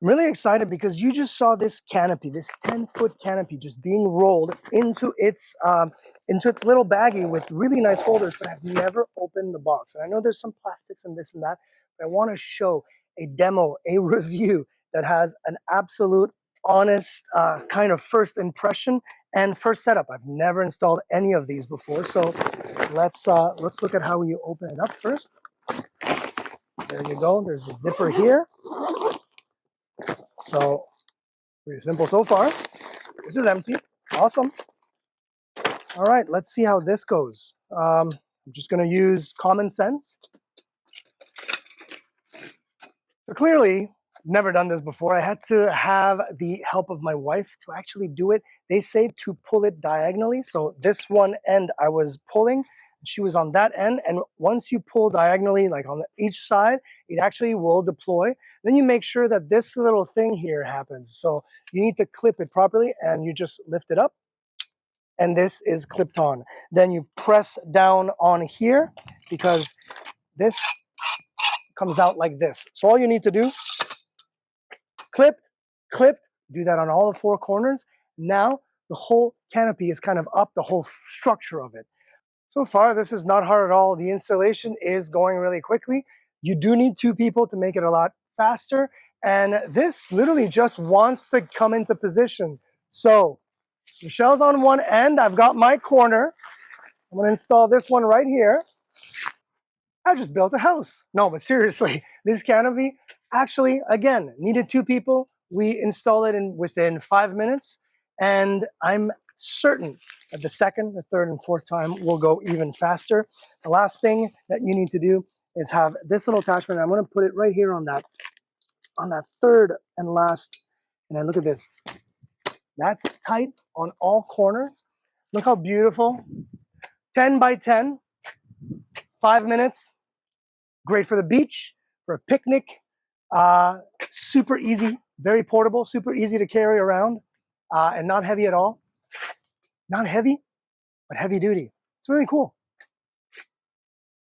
I'm really excited because you just saw this canopy, this 10-foot canopy just being rolled into its little baggie with really nice holders, but I've never opened the box. And I know there's some plastics and this and that, but I want to show a demo, a review that has an absolute honest kind of first impression and first setup. I've never installed any of these before, so let's look at how you open it up first. There you go. There's a zipper here. So pretty simple so far. This is empty. Awesome. All right, let's see how this goes. I'm just going to use common sense. So clearly, never done this before. I had to have the help of my wife to actually do it. They say to pull it diagonally. So this one end I was pulling, she was on that end. And once you pull diagonally, like on each side, it actually will deploy. Then you make sure that this little thing here happens. So you need to clip it properly and you just lift it up. And this is clipped on. Then you press down on here because this comes out like this. So all you need to do, clipped, do that on all the four corners. Now the whole canopy is kind of up, the whole structure of it. So far, this is not hard at all. The installation is going really quickly. You do need two people to make it a lot faster. And this literally just wants to come into position. So Michelle's on one end. I've got my corner. I'm going to install this one right here. I just built a house. No, but seriously, this canopy actually, again, needed two people. We installed it within 5 minutes. And I'm certain that the second, the third, and fourth time will go even faster. The last thing that you need to do is have this little attachment. I'm going to put it right here on that third and last. And then look at this. That's tight on all corners. Look how beautiful. 10 by 10, 5 minutes. Great for the beach, for a picnic. Super easy, very portable, super easy to carry around, and not heavy at all. Not heavy, but heavy duty. It's really cool.